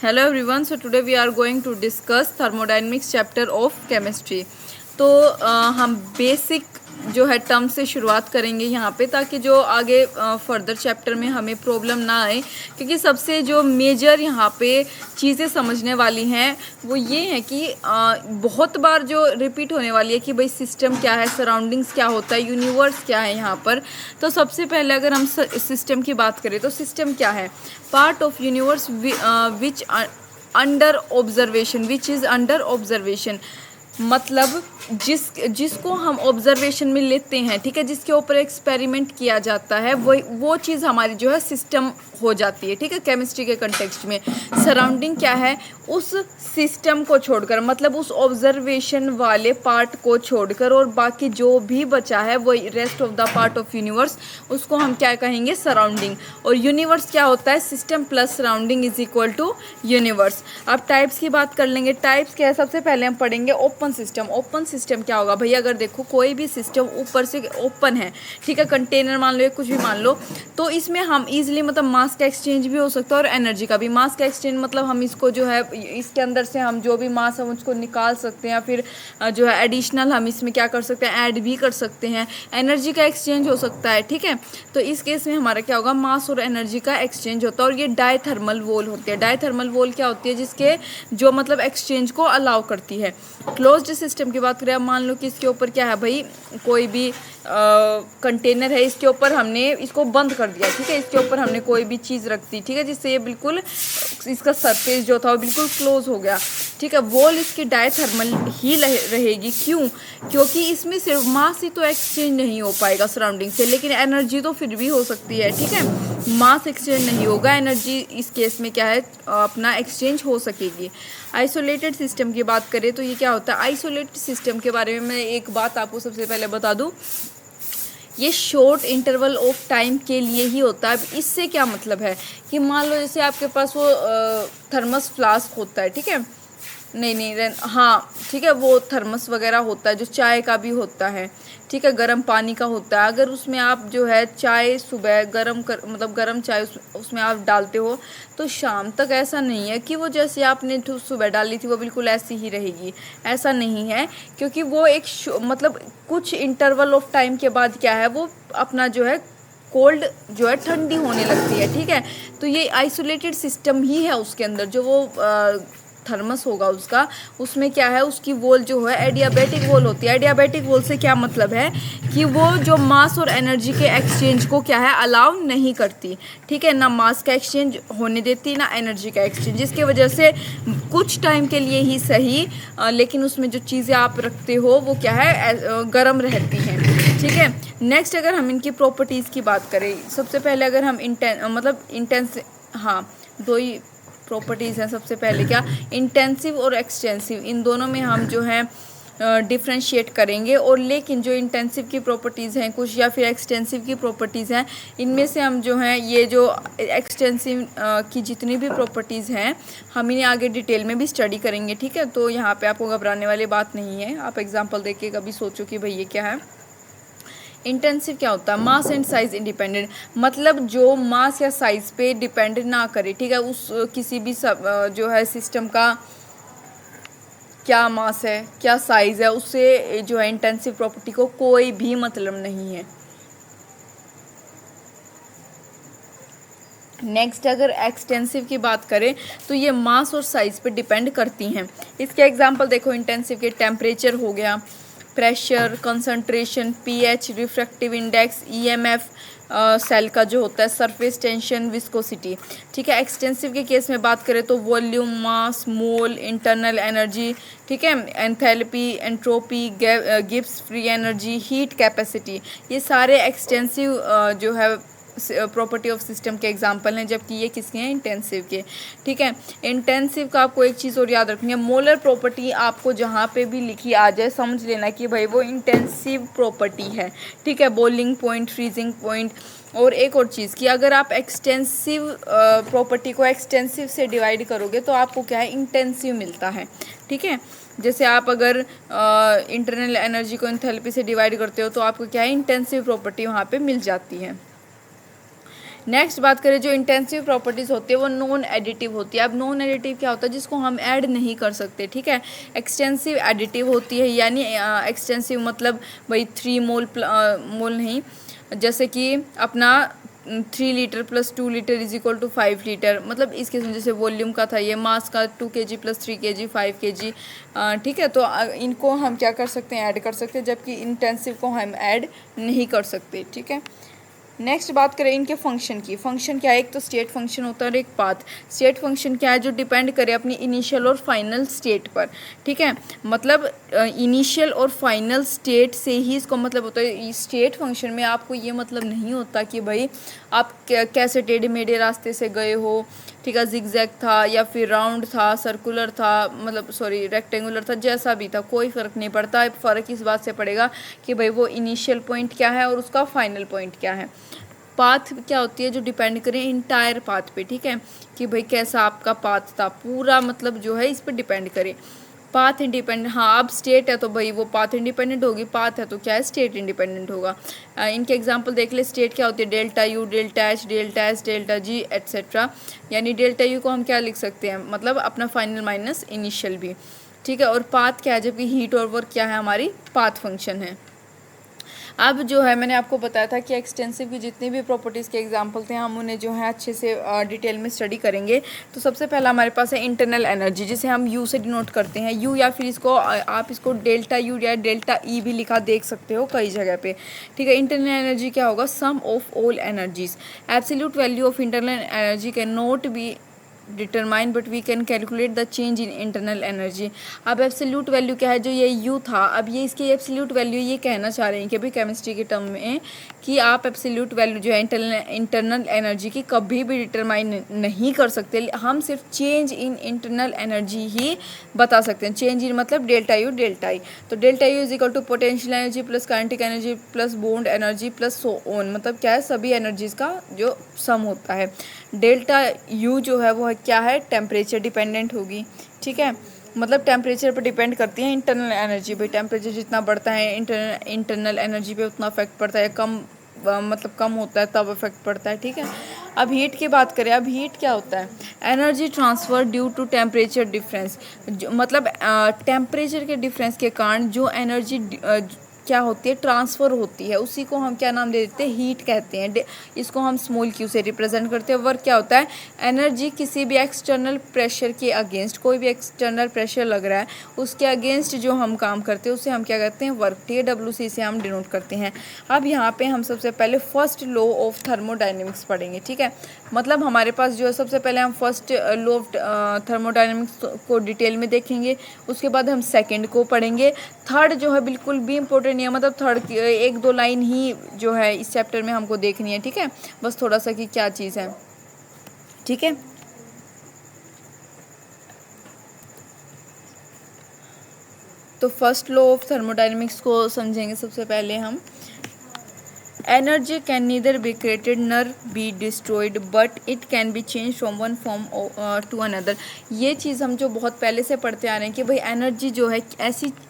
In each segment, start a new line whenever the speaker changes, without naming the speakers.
Hello everyone. So today we are going to discuss thermodynamics chapter of chemistry. तो हम basic जो है term से शुरुआत करेंगे यहाँ पे, ताकि जो आगे फर्दर चैप्टर में हमें प्रॉब्लम ना आए, क्योंकि सबसे जो मेजर यहाँ पे चीज़ें समझने वाली हैं वो ये है कि बहुत बार जो रिपीट होने वाली है कि भाई सिस्टम क्या है, सराउंडिंग्स क्या होता है, यूनिवर्स क्या है यहाँ पर। तो सबसे पहले अगर हम सिस्टम की बात करें तो सिस्टम क्या है? Part of universe which under observation, which is under observation, मतलब जिसको हम ऑब्जर्वेशन में लेते हैं, ठीक है, जिसके ऊपर एक्सपेरिमेंट किया जाता है, वो चीज़ हमारी जो है सिस्टम हो जाती है, ठीक है, केमिस्ट्री के कंटेक्स्ट में। सराउंडिंग क्या है? उस सिस्टम को छोड़कर, मतलब उस ऑब्जर्वेशन वाले पार्ट को छोड़कर और बाकी जो भी बचा है वो rest of the part of universe, उसको हम क्या कहेंगे? सराउंडिंग। और यूनिवर्स क्या होता है? System plus surrounding is equal to universe. अब टाइप्स की बात कर लेंगे। टाइप्स क्या है? सबसे पहले हम पढ़ेंगे ओपन सिस्टम। ओपन सिस्टम क्या होगा भैया? अगर देखो कोई भी सिस्टम ऊपर से ओपन है, ठीक है, कंटेनर मान लो या कुछ भी मान लो, तो इसमें हम इजीली, मतलब मास का एक्सचेंज भी हो सकता है और एनर्जी का भी। मास का एक्सचेंज मतलब हम इसको जो है, इसके अंदर से हम जो भी मास है उसको निकाल सकते हैं, या फिर जो है एडिशनल हम इसमें क्या कर सकते हैं? ऐड भी कर सकते हैं। एनर्जी का एक्सचेंज हो सकता है, ठीक है। तो इस केस में हमारा क्या होगा? मास और एनर्जी का एक्सचेंज होता है। और ये डायथर्मल वॉल होती है। डायथर्मल वॉल क्या होती है? जिसके जो मतलब एक्सचेंज को अलाउ करती है। क्लोज्ड सिस्टम की बात करें, अब मान लो कि इसके ऊपर क्या है भाई, कोई भी कंटेनर है, इसके ऊपर हमने इसको बंद कर दिया, ठीक है, इसके ऊपर हमने कोई भी चीज़ रख दी, ठीक है, जिससे ये बिल्कुल इसका सरफेस जो था वो बिल्कुल क्लोज हो गया, ठीक है। वॉल इसकी डायथर्मल ही रहेगी। क्यों? क्योंकि इसमें सिर्फ मास ही तो एक्सचेंज नहीं हो पाएगा सराउंडिंग से, लेकिन एनर्जी तो फिर भी हो सकती है, ठीक है। मास एक्सचेंज नहीं होगा, एनर्जी इस केस में क्या है? अपना एक्सचेंज हो सकेगी। आइसोलेटेड सिस्टम की बात करें तो ये क्या होता है? आइसोलेटेड सिस्टम के बारे में मैं एक बात आपको सबसे पहले बता दूं, ये शॉर्ट इंटरवल ऑफ टाइम के लिए ही होता है। अब इससे क्या मतलब है कि मान लो जैसे आपके पास वो थर्मस फ्लास्क होता है, ठीक है, नहीं हाँ ठीक है, वो थर्मस वगैरह होता है, जो चाय का भी होता है, ठीक है, गर्म पानी का होता है। अगर उसमें आप जो है चाय सुबह मतलब गर्म चाय उसमें आप डालते हो, तो शाम तक ऐसा नहीं है कि वो जैसे आपने सुबह डाली थी वो बिल्कुल ऐसी ही रहेगी। ऐसा नहीं है, क्योंकि वो एक मतलब कुछ इंटरवल ऑफ टाइम के बाद क्या है, वो अपना जो है कोल्ड जो है ठंडी होने लगती है, ठीक है। तो ये आइसोलेटेड सिस्टम ही है। उसके अंदर जो वो थर्मस होगा उसका, उसमें क्या है, उसकी वॉल जो है एडियाबैटिक वॉल होती है। एडियाबैटिक वॉल से क्या मतलब है कि वो जो मास और एनर्जी के एक्सचेंज को क्या है? अलाउ नहीं करती, ठीक है, ना मास का एक्सचेंज होने देती ना एनर्जी का एक्सचेंज, जिसकी वजह से कुछ टाइम के लिए ही सही, लेकिन उसमें जो चीज़ें आप रखते हो वो क्या है? गर्म रहती हैं, ठीक है। नेक्स्ट अगर हम इनकी प्रॉपर्टीज़ की बात करें, सबसे पहले अगर हम हाँ, दो ही प्रॉपर्टीज़ हैं। सबसे पहले क्या? इंटेंसिव और एक्सटेंसिव, इन दोनों में हम जो है डिफ्रेंशिएट करेंगे। और लेकिन जो इंटेंसिव की प्रॉपर्टीज़ हैं कुछ, या फिर एक्सटेंसिव की प्रॉपर्टीज़ हैं, इनमें से हम जो हैं ये जो एक्सटेंसिव की जितनी भी प्रॉपर्टीज़ हैं हम इन्हें आगे डिटेल में भी स्टडी करेंगे, ठीक है। तो यहाँ पे आपको घबराने वाली बात नहीं है। आप एग्जांपल देख के कभी सोचो कि भाई ये क्या है। इंटेंसिव क्या होता है? मास एंड साइज इंडिपेंडेंट, मतलब जो मास या साइज पे डिपेंड ना करे, ठीक है, उस किसी भी जो है सिस्टम का क्या मास है क्या साइज है, उससे जो है इंटेंसिव प्रॉपर्टी को कोई भी मतलब नहीं है। नेक्स्ट अगर एक्सटेंसिव की बात करें तो ये मास और साइज पे डिपेंड करती हैं। इसके एग्जांपल देखो, इंटेंसिव के टेम्परेचर हो गया, pressure, concentration, pH, refractive index, EMF, cell का जो होता है, सरफेस टेंशन, विस्कोसिटी, ठीक है। एक्सटेंसिव के केस में बात करें तो वॉल्यूम, मास, मोल, इंटरनल एनर्जी, ठीक है, enthalpy, entropy, Gibbs free energy, heat capacity, ये सारे एक्सटेंसिव जो है प्रॉपर्टी ऑफ सिस्टम के एग्जांपल हैं, जबकि ये किसके हैं? इंटेंसिव के, ठीक है। इंटेंसिव का आपको एक चीज़ और याद रखनी है, मोलर प्रॉपर्टी आपको जहाँ पे भी लिखी आ जाए समझ लेना कि भाई वो इंटेंसिव प्रॉपर्टी है, ठीक है। Boiling point, freezing point. और एक और चीज़ कि अगर आप एक्सटेंसिव प्रॉपर्टी को एक्सटेंसिव से डिवाइड करोगे तो आपको क्या है? इंटेंसिव मिलता है, ठीक है। जैसे आप अगर इंटरनल एनर्जी को एंथैल्पी से डिवाइड करते हो तो आपको क्या है? इंटेंसिव प्रॉपर्टी वहाँ पे मिल जाती है। नेक्स्ट बात करें जो इंटेंसिव प्रॉपर्टीज़ होती है वो नॉन एडिटिव होती है। अब नॉन एडिटिव क्या होता है, जिसको हम ऐड नहीं कर सकते, ठीक है। एक्सटेंसिव एडिटिव होती है, यानी एक्सटेंसिव मतलब भाई 3 मोल नहीं, जैसे कि अपना 3 litre plus 2 litre is equal to 5 litre, मतलब इस किस्म, जैसे वॉल्यूम का था ये, मास का 2 kg प्लस 3 kg 5 kg, ठीक है। तो इनको हम क्या कर सकते हैं, ऐड कर सकते हैं, जबकि इंटेंसिव को हम ऐड नहीं कर सकते, ठीक है। नेक्स्ट बात करें इनके फंक्शन की। फंक्शन क्या है, एक तो स्टेट फंक्शन होता है और एक पाथ। स्टेट फंक्शन क्या है, जो डिपेंड करे अपनी इनिशियल और फाइनल स्टेट पर, ठीक है। मतलब इनिशियल और फाइनल स्टेट से ही इसको मतलब होता है। स्टेट फंक्शन में आपको ये मतलब नहीं होता कि भाई आप कैसे टेढ़े मेढ़े रास्ते से गए हो, ठीक है, जिगजैग था या फिर राउंड था, सर्कुलर था, मतलब सॉरी रेक्टेंगुलर था, जैसा भी था कोई फ़र्क नहीं पड़ता। फ़र्क इस बात से पड़ेगा कि भाई वो इनिशियल पॉइंट क्या है और उसका फाइनल पॉइंट क्या है। पाथ क्या होती है, जो डिपेंड करें इंटायर पाथ पे, ठीक है, कि भाई कैसा आपका पाथ था पूरा, मतलब जो है इस पर डिपेंड करे। पाथ इंडिपेंडेंट, हाँ अब स्टेट है तो भाई वो पाथ इंडिपेंडेंट होगी, पाथ है तो क्या है, स्टेट इंडिपेंडेंट होगा। इनके एग्जांपल देख ले। स्टेट क्या होती है, delta U, delta H, delta S, delta G etcetera. यानी डेल्टा यू को हम क्या लिख सकते हैं, मतलब अपना फाइनल माइनस इनिशियल भी, ठीक है। और पाथ क्या है, जबकि हीट और वर्क क्या है, हमारी पाथ फंक्शन है। अब जो है मैंने आपको बताया था कि एक्सटेंसिव की जितनी भी प्रॉपर्टीज़ के एग्जांपल थे हम उन्हें जो है अच्छे से डिटेल में स्टडी करेंगे। तो सबसे पहला हमारे पास है इंटरनल एनर्जी, जिसे हम यू से डिनोट करते हैं, यू, या फिर इसको आप इसको डेल्टा यू या डेल्टा ई भी लिखा देख सकते हो कई जगह पे, ठीक है। इंटरनल एनर्जी क्या होगा, sum of all energies. Absolute value of internal energy can not be determine but we can calculate the change in internal energy. अब एब्सोल्यूट वैल्यू क्या है, जो ये यू था, अब ये इसकी एब्सोल्यूट वैल्यू ये कहना चाह रहे हैं कि भाई केमिस्ट्री के टर्म में कि आप एब्सोल्यूट वैल्यू जो है इंटरनल एनर्जी की कभी भी डिटरमाइन नहीं कर सकते, हम सिर्फ चेंज इन इंटरनल एनर्जी ही बता सकते हैं। चेंज इन मतलब डेल्टा यू डेल्टा ई, तो delta U is equal to potential energy plus kinetic energy plus bond energy plus so on, मतलब क्या है, सभी एनर्जीज का जो सम होता है। डेल्टा यू जो है वो है क्या है, टेम्परेचर डिपेंडेंट होगी, ठीक है, मतलब टेम्परेचर पर डिपेंड करती है इंटरनल एनर्जी। भाई टेम्परेचर जितना बढ़ता है इंटरनल एनर्जी पे उतना इफेक्ट पड़ता है, कम मतलब कम होता है तब इफेक्ट पड़ता है, ठीक है। अब हीट की बात करें, अब हीट क्या होता है, energy transfer due to temperature difference, मतलब टेम्परेचर के डिफरेंस के कारण जो एनर्जी क्या होती है, ट्रांसफ़र होती है, उसी को हम क्या नाम दे देते हैं, हीट कहते हैं। इसको हम स्मॉल क्यू से रिप्रेजेंट करते हैं। वर्क क्या होता है, एनर्जी किसी भी एक्सटर्नल प्रेशर के अगेंस्ट, कोई भी एक्सटर्नल प्रेशर लग रहा है उसके अगेंस्ट जो हम काम करते हैं उसे हम क्या कहते हैं, वर्क, ठीक है, डब्ल्यू से हम डिनोट करते हैं। अब यहाँ पे हम सबसे पहले फर्स्ट लॉ ऑफ थर्मोडाइनमिक्स पढ़ेंगे, ठीक है। मतलब हमारे पास जो है सबसे पहले हम फर्स्ट लॉ ऑफ थर्मोडाइनमिक्स को डिटेल में देखेंगे, उसके बाद हम सेकेंड को पढ़ेंगे। थर्ड जो है बिल्कुल भी इंपॉर्टेंट नहीं है, मतलब थर्ड की 1-2 लाइन ही जो है इस चैप्टर में हमको देखनी है, ठीक है, बस थोड़ा सा कि क्या चीज़ है, ठीक है। तो फर्स्ट लॉ ऑफ थर्मोडाइनमिक्स को समझेंगे सबसे पहले हम। Energy can neither be created nor be destroyed but it can be change from one form to another. ये चीज़ हम जो बहुत पहले से पढ़ते आ रहे हैं कि भाई एनर्जी जो है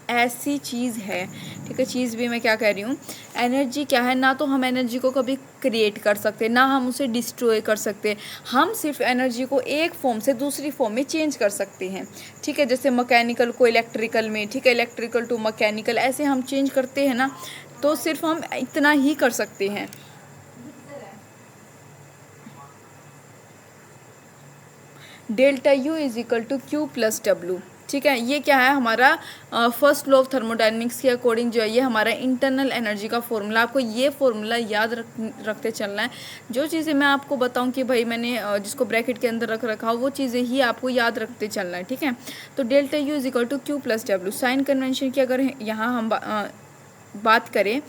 ऐसी चीज़ है, ठीक है, चीज़ भी मैं क्या कह रही हूँ, एनर्जी क्या है, ना तो हम एनर्जी को कभी क्रिएट कर सकते, ना हम उसे डिस्ट्रॉय कर सकते, हम सिर्फ एनर्जी को एक फॉर्म से दूसरी फॉर्म में चेंज कर सकते हैं, ठीक है। जैसे मैकेनिकल को इलेक्ट्रिकल में, ठीक है, इलेक्ट्रिकल टू मैकेनिकल, ऐसे हम चेंज करते हैं ना, तो सिर्फ हम इतना ही कर सकते हैं। Delta U is equal to Q plus W, ठीक है। ये क्या है, हमारा फर्स्ट लॉ ऑफ थर्मोडाइनमिक्स के अकॉर्डिंग जो है ये हमारा इंटरनल एनर्जी का फॉर्मूला। आपको ये फॉर्मूला याद रखते चलना है। जो चीज़ें मैं आपको बताऊं कि भाई मैंने जिसको ब्रैकेट के अंदर रखा हो वो चीज़ें ही आपको याद रखते चलना है, ठीक है। तो delta U is equal to Q plus W. Sign convention की अगर यहाँ हम बात करें,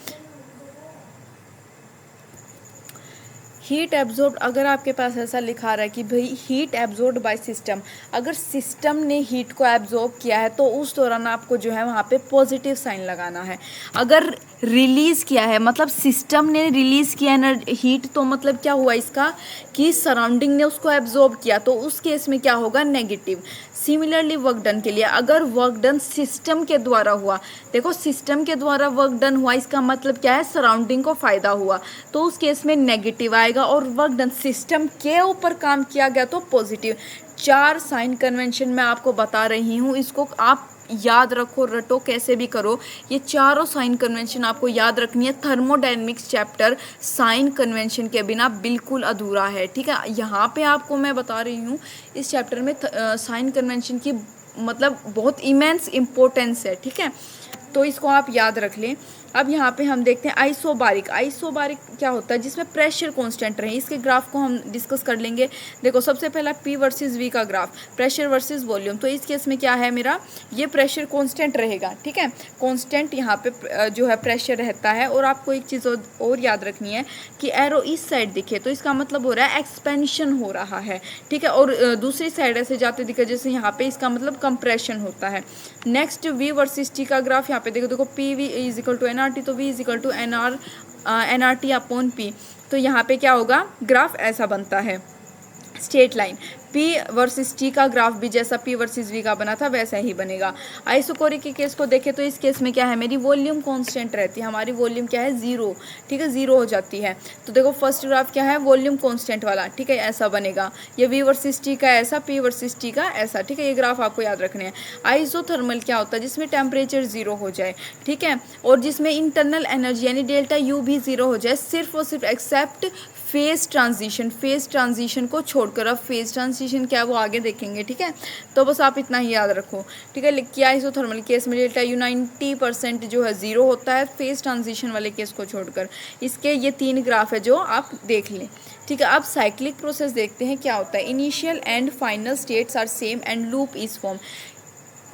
हीट एब्जॉर्ब, अगर आपके पास ऐसा लिखा रहा है कि भाई हीट एब्जॉर्ब बाय सिस्टम, अगर सिस्टम ने हीट को एब्जॉर्ब किया है तो उस दौरान आपको जो है वहाँ पे पॉजिटिव साइन लगाना है। अगर रिलीज़ किया है, मतलब सिस्टम ने रिलीज़ किया हीट, तो मतलब क्या हुआ इसका कि सराउंडिंग ने उसको एब्जॉर्ब किया, तो उस केस में क्या होगा, नेगेटिव। सिमिलरली वर्क डन के लिए, अगर वर्क डन सिस्टम के द्वारा हुआ, देखो सिस्टम के द्वारा वर्क डन हुआ, इसका मतलब क्या है, सराउंडिंग को फ़ायदा हुआ, तो उस केस में नेगेटिव आएगा। आएगा और वर्क डन सिस्टम के ऊपर काम किया गया तो पॉजिटिव। 4 साइन कन्वेंशन मैं आपको बता रही हूँ, इसको आप याद रखो, रटो, कैसे भी करो। ये चारों साइन कन्वेंशन आपको याद रखनी है। थर्मोडायनेमिक्स चैप्टर साइन कन्वेंशन के बिना बिल्कुल अधूरा है, ठीक है। यहाँ पे आपको मैं बता रही हूँ इस चैप्टर में साइन कन्वेंशन की मतलब बहुत इमेंस इम्पोर्टेंस है, ठीक है, तो इसको आप याद रख लें। अब यहाँ पे हम देखते हैं आइसोबारिक। आइसोबारिक क्या होता है, जिसमें प्रेशर कांस्टेंट रहे। इसके ग्राफ को हम डिस्कस कर लेंगे। देखो सबसे पहला P वर्सेस V का ग्राफ, प्रेशर वर्सेस वॉल्यूम। तो इस केस में क्या है मेरा, ये प्रेशर कांस्टेंट रहेगा, ठीक है, कांस्टेंट यहाँ पे जो है प्रेशर रहता है। और आपको एक चीज़ और याद रखनी है कि एरो इस साइड दिखे तो इसका मतलब हो रहा है एक्सपेंशन हो रहा है, ठीक है, और दूसरी साइड ऐसे जाते दिखे जैसे यहाँ पे, इसका मतलब कंप्रेशन होता है। नेक्स्ट V वर्सेस T का ग्राफ, यहाँ पे देखो PV is equal to NRT, तो V is equal to NRT upon P। तो यहाँ पे क्या होगा, ग्राफ ऐसा बनता है, straight line. P versus T का ग्राफ भी जैसा P वर्सेस V का बना था वैसा ही बनेगा। आइसोकोरिक के केस को देखें तो इस केस में क्या है, मेरी वॉल्यूम कांस्टेंट रहती है, हमारी वॉल्यूम क्या है, 0, ठीक है, 0 हो जाती है। तो देखो फर्स्ट ग्राफ क्या है, वॉल्यूम कांस्टेंट वाला, ठीक है, ऐसा बनेगा। ये V वर्सेस T का ऐसा, P वर्सेस T का ऐसा, ठीक है, ये ग्राफ आपको याद रखने हैं। आइसोथर्मल क्या होता है, जिसमें टेम्परेचर 0 हो जाए, ठीक है, और जिसमें इंटरनल एनर्जी यानी डेल्टा U भी 0 हो जाए, सिर्फ और सिर्फ except phase transition, phase transition को छोड़कर। अब फेज ट्रांजिशन क्या है वो आगे देखेंगे, ठीक है, तो बस आप इतना ही याद रखो, ठीक है। क्या आइसोथर्मल केस में डेल्टा U 90% जो है 0 होता है, फेज ट्रांजिशन वाले केस को छोड़कर। इसके ये 3 ग्राफ है जो आप देख लें, ठीक है। अब साइक्लिक प्रोसेस देखते हैं क्या होता है। Initial and final states are same and loop is form.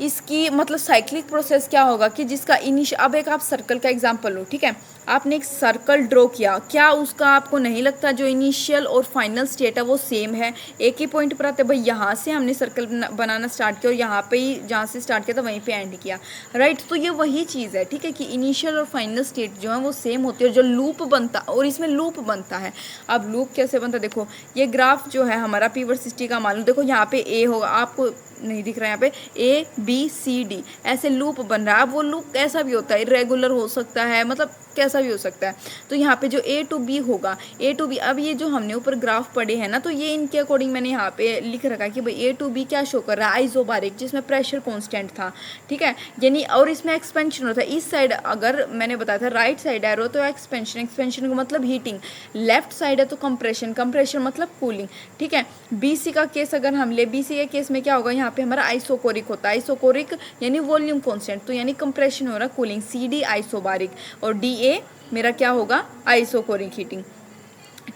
इसकी मतलब साइक्लिक प्रोसेस क्या होगा कि जिसका अब एक आप सर्कल का एग्जांपल लो, ठीक है, आपने एक सर्कल ड्रॉ किया, क्या उसका आपको नहीं लगता जो इनिशियल और फाइनल स्टेट है वो सेम है, एक ही पॉइंट पर आते हैं। भाई यहाँ से हमने सर्कल बनाना स्टार्ट किया और यहाँ पे ही जहाँ से स्टार्ट किया था वहीं पे एंड किया, राइट। तो ये वही चीज़ है, ठीक है, कि इनिशियल और फाइनल स्टेट जो है वो सेम होती है, और जो लूप बनता और इसमें लूप बनता है। अब लूप कैसे बनता है, देखो ये ग्राफ जो है हमारा P वर्सेस T का मान लो, देखो यहाँ पे A होगा, आपको नहीं दिख रहा है यहाँ पे ABCD ऐसे लूप बन रहा है। अब वो लूप कैसा भी होता है, इरेगुलर हो सकता है, मतलब कैसा भी हो सकता है। तो यहाँ पे जो A to B होगा, A to B, अब ये जो हमने ऊपर ग्राफ पढ़े हैं ना, तो ये इनके अकॉर्डिंग मैंने यहाँ पे लिख रखा है कि भाई A to B क्या शो कर रहा है, आइसोबारिक, जिसमें प्रेशर कांस्टेंट था, ठीक है, यानी, और इसमें एक्सपेंशन होता है। इस साइड अगर मैंने बताया था राइट साइड एरो तो एक्सपेंशन, एक्सपेंशन का मतलब हीटिंग, लेफ्ट साइड है तो कंप्रेशन, कंप्रेशन मतलब कूलिंग, ठीक है। BC का केस अगर हम ले, BC के केस में क्या होगा, यहाँ पे हमारा आइसोकोरिक होता है, आइसोकोरिक यानी वॉल्यूम कांस्टेंट, तो यानी कंप्रेशन हो रहा, कूलिंग। CD आइसोबारिक और DA मेरा क्या होगा, आइसोकोरिक हीटिंग,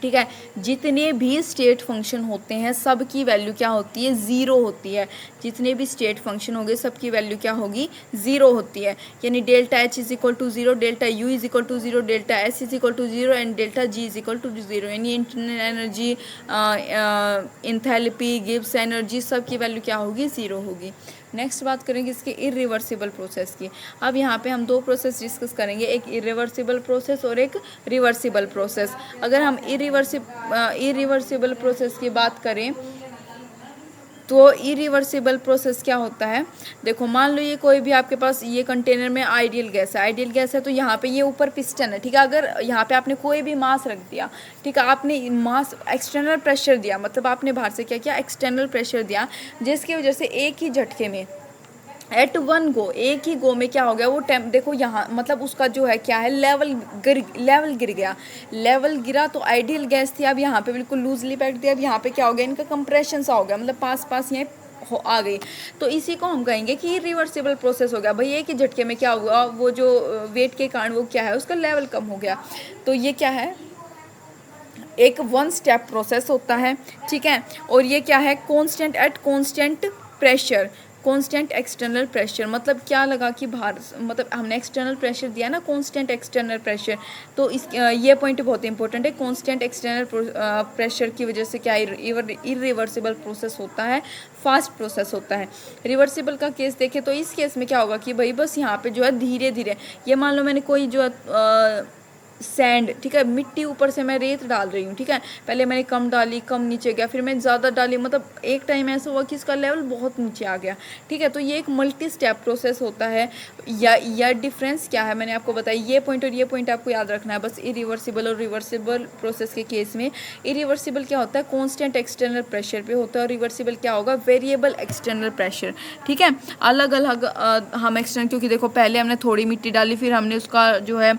ठीक है। जितने भी स्टेट फंक्शन होते हैं सब की वैल्यू क्या होती है, 0 होती है। जितने भी स्टेट फंक्शन होंगे सब की वैल्यू क्या होगी, 0 होती है। यानी delta H is equal to 0, delta U is equal to 0, delta S is equal to 0 and delta G is equal to 0। यानी internal energy, enthalpy, Gibbs energy, सब की वैल्यू क्या होगी, 0 होगी। नेक्स्ट बात करेंगे इसके इरिवर्सिबल प्रोसेस की। अब यहाँ पे हम 2 प्रोसेस डिस्कस करेंगे, एक इरिवर्सिबल प्रोसेस और एक रिवर्सिबल प्रोसेस। अगर हम इरिवर्सिबल प्रोसेस की बात करें तो इरिवर्सिबल प्रोसेस क्या होता है, देखो मान लो ये कोई भी आपके पास ये कंटेनर में आइडियल गैस है, आइडियल गैस है, तो यहाँ पे ये ऊपर पिस्टन है, ठीक है। अगर यहाँ पे आपने कोई भी मास रख दिया, ठीक है, आपने मास एक्सटर्नल प्रेशर दिया, मतलब आपने बाहर से क्या किया, एक्सटर्नल प्रेशर दिया, जिसकी वजह से एक ही झटके में एट वन गो, एक ही गो में क्या हो गया वो देखो यहाँ मतलब उसका जो है क्या है, लेवल गिर गया, लेवल गिरा तो आइडियल गैस थी, अब यहाँ पे बिल्कुल लूजली पैक्ड थी, अब यहाँ पे क्या हो गया, इनका कंप्रेशन सा हो गया, मतलब पास यहाँ आ गई। तो इसी को हम कहेंगे कि रिवर्सिबल प्रोसेस हो गया। भाई एक ही झटके में क्या हुआ, वो जो वेट के कारण वो क्या है, उसका लेवल कम हो गया। तो ये क्या है, एक 1 स्टेप प्रोसेस होता है, ठीक है। और ये क्या है, constant at constant pressure, constant external pressure, मतलब क्या लगा कि बाहर, मतलब हमने एक्सटर्नल प्रेशर दिया ना, कांस्टेंट एक्सटर्नल प्रेशर। तो इस ये पॉइंट बहुत इंपॉर्टेंट है, कांस्टेंट एक्सटर्नल प्रेशर की वजह से क्या इरिवर्सिबल प्रोसेस होता है, फास्ट प्रोसेस होता है। रिवर्सिबल का केस देखें तो इस केस में क्या होगा कि भाई बस यहाँ पे जो है धीरे धीरे, ये मान लो मैंने कोई जो सैंड, ठीक है, मिट्टी ऊपर से मैं रेत डाल रही हूँ, ठीक है, पहले मैंने कम डाली, कम नीचे गया, फिर मैंने ज़्यादा डाली, मतलब एक टाइम ऐसा हुआ कि इसका लेवल बहुत नीचे आ गया, ठीक है। तो ये एक मल्टी स्टेप प्रोसेस होता है। या डिफरेंस क्या है मैंने आपको बताया, ये पॉइंट और ये पॉइंट आपको याद रखना है बस। इरिवर्सिबल और रिवर्सिबल प्रोसेस के केस में इरिवर्सिबल क्या होता है, कॉन्स्टेंट एक्सटर्नल प्रेशर पे होता है, और रिवर्सिबल क्या होगा, वेरिएबल एक्सटर्नल प्रेशर, ठीक है। अलग अलग हम एक्सटर्नल, क्योंकि देखो पहले हमने थोड़ी मिट्टी डाली, फिर हमने उसका जो है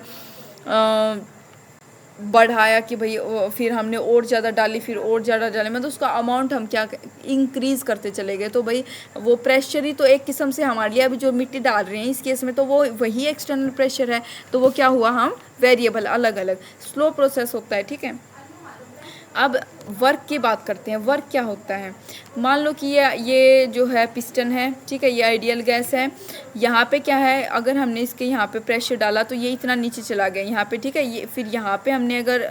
बढ़ाया कि भाई, फिर हमने और ज़्यादा डाली, फिर और ज़्यादा डाली, मतलब उसका अमाउंट हम क्या इंक्रीज़ करते चले गए। तो भाई वो प्रेशर ही तो एक किस्म से हमारे लिए अभी जो मिट्टी डाल रहे हैं इस केस में, तो वो वही एक्सटर्नल प्रेशर है, तो वो क्या हुआ, हम वेरिएबल अलग अलग स्लो प्रोसेस होता है, ठीक है। अब वर्क की बात करते हैं। वर्क क्या होता है, मान लो कि ये जो है पिस्टन है, ठीक है, ये आइडियल गैस है। यहाँ पे क्या है, अगर हमने इसके यहाँ पे प्रेशर डाला तो ये इतना नीचे चला गया यहाँ पे, ठीक है। ये फिर यहाँ पे हमने अगर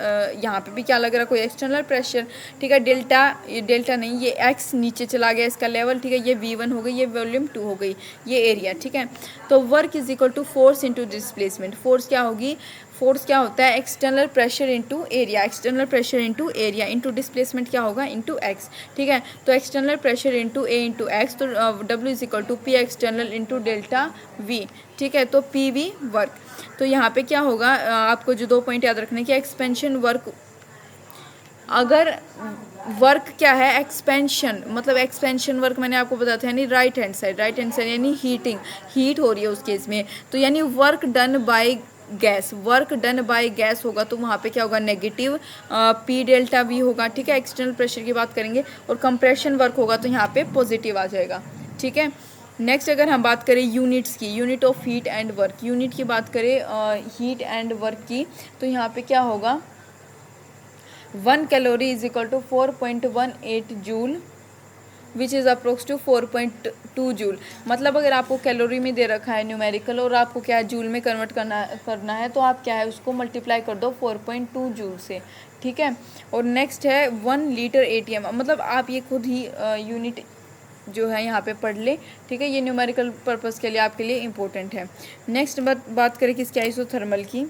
यहाँ पे भी क्या लग रहा है, कोई एक्सटर्नल प्रेशर, ठीक है, डेल्टा नहीं, ये एक्स नीचे चला गया इसका लेवल, ठीक है। ये V1 हो गई, ये वॉल्यूम 2 हो गई, ये एरिया, ठीक है। तो work is equal to force into displacement. Force क्या होगी, फोर्स क्या होता है, external pressure into area, external pressure into area into displacement क्या होगा, इंटू एक्स, ठीक है। तो external pressure into a into x, तो W is equal to P external into delta V, ठीक है। तो पी वी वर्क। तो यहाँ पे क्या होगा, आपको जो 2 पॉइंट याद रखने की, एक्सपेंशन वर्क, अगर वर्क क्या है, एक्सपेंशन, मतलब एक्सपेंशन वर्क मैंने आपको बताया था, यानी राइट हैंड साइड यानी हीटिंग, हीट हो रही है उस केस में, तो यानी work done by gas, work done by gas होगा, तो वहाँ पे क्या होगा, नेगेटिव पी डेल्टा वी होगा, ठीक है। एक्सटर्नल प्रेशर की बात करेंगे, और कंप्रेशन वर्क होगा तो यहाँ पे पॉजिटिव आ जाएगा, ठीक है। नेक्स्ट अगर हम बात करें यूनिट्स की, unit of heat and work, unit की बात करें हीट एंड वर्क की, तो यहाँ पे क्या होगा, 1 calorie is equal to 4.18 joule which is approx to 4.2 joule. मतलब अगर आपको कैलोरी में दे रखा है न्यूमेरिकल, और आपको क्या है जूल में कन्वर्ट करना है, तो आप क्या है उसको मल्टीप्लाई कर दो 4.2 जूल से, ठीक है। और नेक्स्ट है 1 लीटर ATM, मतलब आप ये खुद ही यूनिट जो है यहाँ पे पढ़ ले, ठीक है, ये न्यूमेरिकल पर्पज़ के लिए आपके लिए इम्पोर्टेंट है। नेक्स्ट बात करें किसकी, आइसोथर्मल की।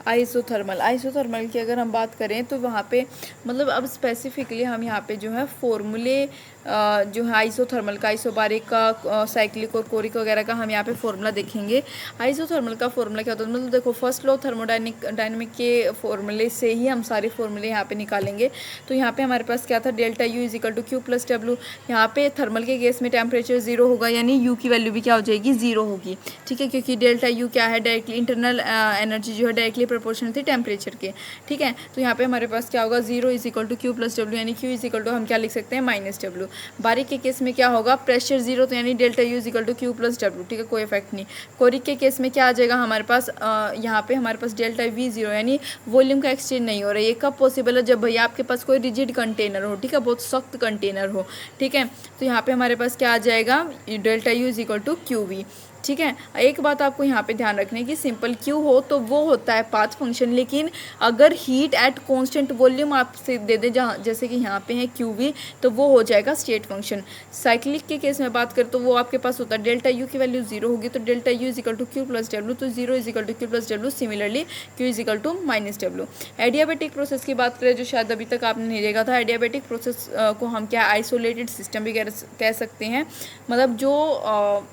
आइसोथर्मल की अगर हम बात करें तो वहाँ पे मतलब अब स्पेसिफिकली हम यहाँ पे जो है फॉर्मूले जो है आइसोथर्मल का, आइसोबारिक का, साइक्लिक और कोरिक वगैरह का हम यहाँ पे फॉर्मूला देखेंगे। आइसोथर्मल का फॉर्मूला क्या होता है, मतलब देखो फर्स्ट लॉ थर्मोडायनेमिक के फॉर्मूले से ही हम सारे फॉर्मूले यहाँ पे निकालेंगे। तो यहाँ पे हमारे पास क्या था, delta U is equal to Q plus W. यहाँ पे थर्मल के केस में टेम्परेचर 0 होगा, यानी यू की वैल्यू भी क्या हो जाएगी, 0 होगी, ठीक है, क्योंकि डेल्टा यू क्या है, डायरेक्टली इंटरनल एनर्जी जो है डायरेक्टली प्रोपोर्शनल थी टेम्परेचर के, ठीक है। तो यहाँ पे हमारे पास क्या होगा, 0 is equal to Q plus W, यानी क्यू इज इक्वल टू हम क्या लिख सकते हैं, माइनस डब्ल्यू। बारीक के केस में क्या होगा, प्रेशर 0, तो यानी delta U is equal to Q plus W, ठीक है, कोई इफेक्ट नहीं। कोरिक के केस में क्या आ जाएगा हमारे पास, यहाँ पे हमारे पास डेल्टा वी 0, यानी वॉल्यूम का एक्सचेंज नहीं हो रहा है। ये कब पॉसिबल है, जब भैया आपके पास कोई रिजिड कंटेनर हो, ठीक है, बहुत सख्त कंटेनर हो, ठीक है। तो यहाँ पे हमारे पास क्या आ जाएगा, delta U is equal to Q V, ठीक है। एक बात आपको यहाँ पे ध्यान रखने की, सिंपल क्यू हो तो वो होता है पाथ फंक्शन, लेकिन अगर हीट एट कांस्टेंट वॉल्यूम आपसे दे दे, जहाँ जैसे कि यहाँ पे है क्यू वी, तो वो हो जाएगा स्टेट फंक्शन। साइक्लिक के केस में बात करें तो वो आपके पास होता है डेल्टा यू की वैल्यू 0 होगी, तो delta U is equal to Q plus W, तो 0 is equal to Q plus W, similarly Q is equal to minus W. Adiabatic process की बात करें, जो शायद अभी तक आपने नहीं देखा था, एडियाबेटिक प्रोसेस को हम क्या आइसोलेटेड सिस्टम भी कह सकते हैं, मतलब जो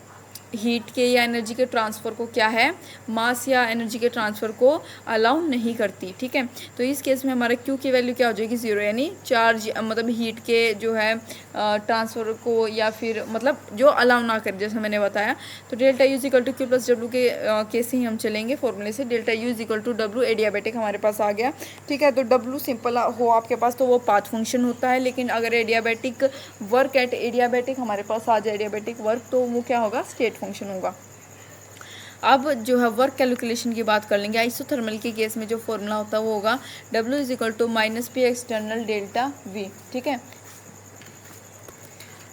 हीट के या एनर्जी के ट्रांसफ़र को क्या है, मास या एनर्जी के ट्रांसफ़र को अलाउ नहीं करती, ठीक है। तो इस केस में हमारा क्यू की वैल्यू क्या हो जाएगी, 0, यानी चार्ज मतलब हीट के जो है ट्रांसफ़र को या फिर मतलब जो अलाउ ना करे, जैसे मैंने बताया। तो delta U is equal to Q plus W के केस ही हम चलेंगे फॉर्मूले से। Delta U is equal to W, adiabatic हमारे पास आ गया, ठीक है। तो डब्ल्यू सिंपल हो आपके पास तो वो पाथ फंक्शन होता है, लेकिन अगर एडियाबेटिक वर्क एट एडियाबेटिक हमारे पास आ जाए, एडियाबेटिक वर्क, तो वो क्या होगा, स्टेट फंक्शन होगा। अब जो है वर्क कैलकुलेशन की बात कर लेंगे। आइसोथर्मल के केस में जो फॉर्मूला होता है वो होगा W is equal to minus P external delta V, ठीक है।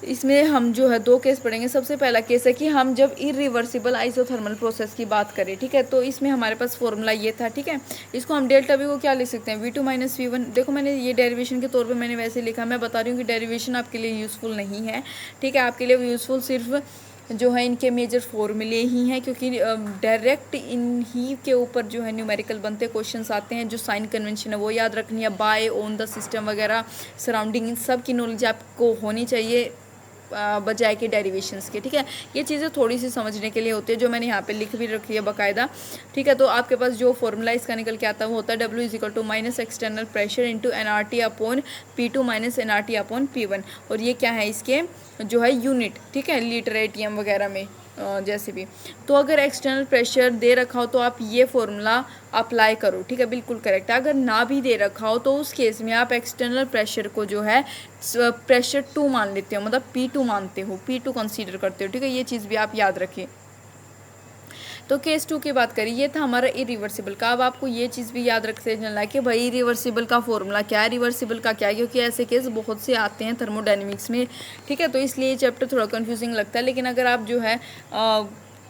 इसमें हम जो है 2 केस पढ़ेंगे। सबसे पहला केस है कि हम जब इरिवर्सिबल आइसोथर्मल प्रोसेस की बात करें, ठीक है, तो इसमें हमारे पास फॉर्मूला ये था, ठीक है। इसको हम डेल्टा वी को क्या लिख सकते हैं, V2 माइनस V1। देखो मैंने ये डेरिवेशन के तौर पे मैंने वैसे लिखा, मैं बता रही हूँ कि डेरिवेशन आपके लिए यूज़फुल नहीं है, ठीक है। आपके लिए यूज़फुल सिर्फ जो है इनके मेजर फॉर्मूले ही हैं, क्योंकि डायरेक्ट इन ही के ऊपर जो है न्यूमेरिकल बनते क्वेश्चंस आते हैं। जो साइन कन्वेंशन है वो याद रखनी है, बाय, ऑन द सिस्टम वगैरह, सराउंडिंग, इन सब की नॉलेज आपको होनी चाहिए बजाय के डेरिवेशंस के। ठीक है, ये चीज़ें थोड़ी सी समझने के लिए होती है, जो मैंने यहाँ पे लिख भी रखी है बाकायदा। ठीक है, तो आपके पास जो फॉर्मूला इसका निकल के आता है वो होता है W is equal to minus external pressure into NRT upon P2 minus NRT upon P1। और ये क्या है, इसके जो है यूनिट, ठीक है, लीटर ATM वगैरह में जैसे भी। तो अगर एक्सटर्नल प्रेशर दे रखा हो तो आप ये फॉर्मूला अप्लाई करो। ठीक है, बिल्कुल करेक्ट है। अगर ना भी दे रखा हो तो उस केस में आप एक्सटर्नल प्रेशर को जो है प्रेशर 2 मान लेते हो, मतलब P2 मानते हो, P2 कंसीडर करते हो। ठीक है, ये चीज़ भी आप याद रखें। तो केस 2 की बात करिए, ये था हमारा इरिवर्सिबल का। अब आपको ये चीज़ भी याद रखते चलना है कि भाई इरिवर्सिबल का फॉर्मूला क्या है, रिवर्सिबल का क्या है, क्योंकि ऐसे केस बहुत से आते हैं थर्मोडायनेमिक्स में। ठीक है, तो इसलिए ये चैप्टर थोड़ा कंफ्यूजिंग लगता है। लेकिन अगर आप जो है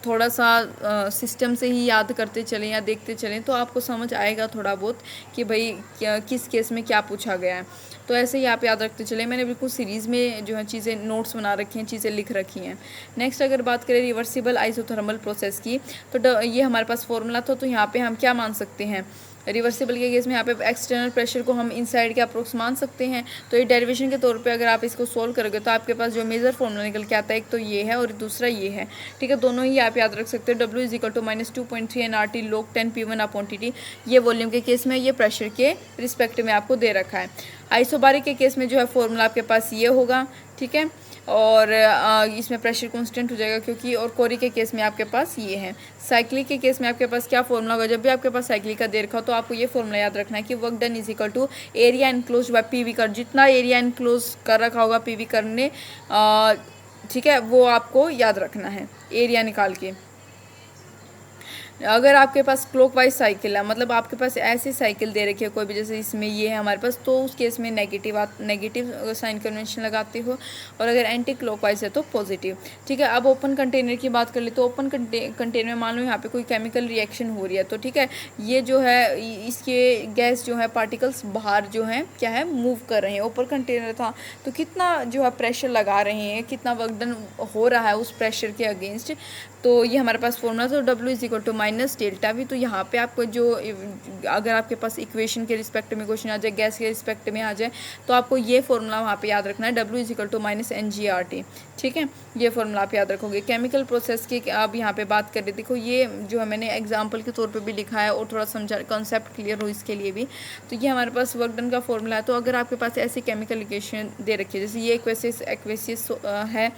थोड़ा सा सिस्टम से ही याद करते चलें या देखते चलें तो आपको समझ आएगा थोड़ा बहुत कि भाई किस केस में क्या पूछा गया है। तो ऐसे ही आप याद रखते चलें। मैंने बिल्कुल सीरीज़ में जो है चीज़ें नोट्स बना रखी हैं, चीज़ें लिख रखी हैं। नेक्स्ट अगर बात करें रिवर्सिबल आइसोथर्मल प्रोसेस की, तो ये हमारे पास फॉर्मूला था। तो यहाँ पे हम क्या मान सकते हैं, रिवर्सिबल के केस में यहाँ पे एक्सटर्नल प्रेशर को हम इनसाइड के अप्रोक्स मान सकते हैं। तो ये डेरिवेशन के तौर पे अगर आप इसको सोल्व करोगे तो आपके पास जो मेजर फॉर्मूला निकल के आता है, एक तो ये है और दूसरा ये है। ठीक है, दोनों ही आप याद रख सकते हो। W is equal to minus 2.3 NRT log 10 P1 upon TT। ये वॉल्यूम के केस में, ये प्रेशर के रिस्पेक्ट में आपको दे रखा है। आइसोबारिक के केस में जो है फॉर्मूला आपके पास ये होगा। ठीक है, और इसमें प्रेशर कांस्टेंट हो जाएगा क्योंकि, और कोरी के केस में आपके पास ये है। साइक्लिक के केस में आपके पास क्या फॉर्मूला होगा, जब भी आपके पास साइक्लिक का दे रखा हो तो आपको ये फॉर्मूला याद रखना है कि work done is equal to area enclose by PV कर, जितना एरिया इनक्लोज कर रखा होगा PV करने, ठीक है, वो आपको याद रखना है एरिया निकाल के। अगर आपके पास क्लॉकवाइज साइकिल है, मतलब आपके पास ऐसी साइकिल दे रखी है कोई भी, जैसे इसमें ये है हमारे पास, तो उस केस में नेगेटिव साइन कन्वेंशन लगाते हो, और अगर एंटी क्लॉकवाइज है तो पॉजिटिव। ठीक है, अब ओपन कंटेनर की बात कर ले तो ओपन कंटेनर में मान लो यहाँ पे कोई केमिकल रिएक्शन हो रही है, तो ठीक है, ये जो है इसके गैस जो है पार्टिकल्स बाहर जो है क्या है, मूव कर रहे हैं। ओपन कंटेनर था तो कितना जो है प्रेशर लगा रहे हैं, कितना वर्क डन हो रहा है उस प्रेशर के अगेंस्ट। तो ये हमारे पास फॉर्मूला, तो W is equal to minus delta V। तो यहाँ पे आपको जो, अगर आपके पास इक्वेशन के रिस्पेक्ट में क्वेश्चन आ जाए, गैस के रिस्पेक्ट में आ जाए, तो आपको ये फॉर्मूला वहाँ पे याद रखना है, W is equal to minus NGRT। ठीक है, ये फॉर्मूला आप याद रखोगे। केमिकल प्रोसेस की अब यहाँ पे बात करें, देखो ये जो है मैंने एग्जाम्पल के तौर पर भी लिखा है और थोड़ा समझा, कॉन्सेप्ट क्लियर हो इसके लिए भी। तो ये हमारे पास वर्क डन का फॉर्मूला है। तो अगर आपके पास ऐसी केमिकल इक्वेशन दे रखी है, जैसे ये एक्वेसियस है,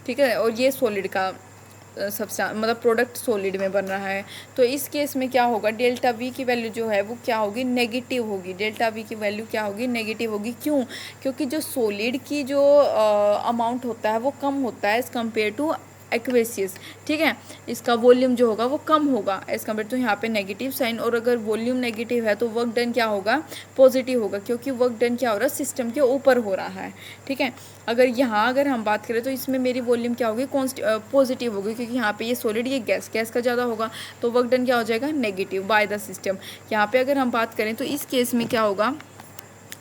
ठीक है, और ये सॉलिड का सब्सटेंस, मतलब प्रोडक्ट सॉलिड में बन रहा है, तो इस केस में क्या होगा, डेल्टा V की वैल्यू जो है वो क्या होगी, नेगेटिव होगी। डेल्टा V की वैल्यू क्या होगी, नेगेटिव होगी। क्यों, क्योंकि जो सॉलिड की जो अमाउंट होता है वो कम होता है एज़ कम्पेयर टू एक्वेसियस। ठीक है, इसका वॉल्यूम जो होगा वो कम होगा एज़ कम्पेयर टू, यहाँ पे नेगेटिव साइन। और अगर वॉल्यूम नेगेटिव है तो वर्क डन क्या होगा, पॉजिटिव होगा, क्योंकि वर्क डन क्या हो रहा है, सिस्टम के ऊपर हो रहा है। ठीक है, अगर हम बात करें तो इसमें मेरी वॉल्यूम क्या होगी, पॉजिटिव होगी, क्योंकि यहाँ पे ये सॉलिड, ये गैस का ज़्यादा होगा, तो वर्क डन क्या हो जाएगा, नेगेटिव बाय द सिस्टम। यहाँ पे अगर हम बात करें तो इस केस में क्या होगा,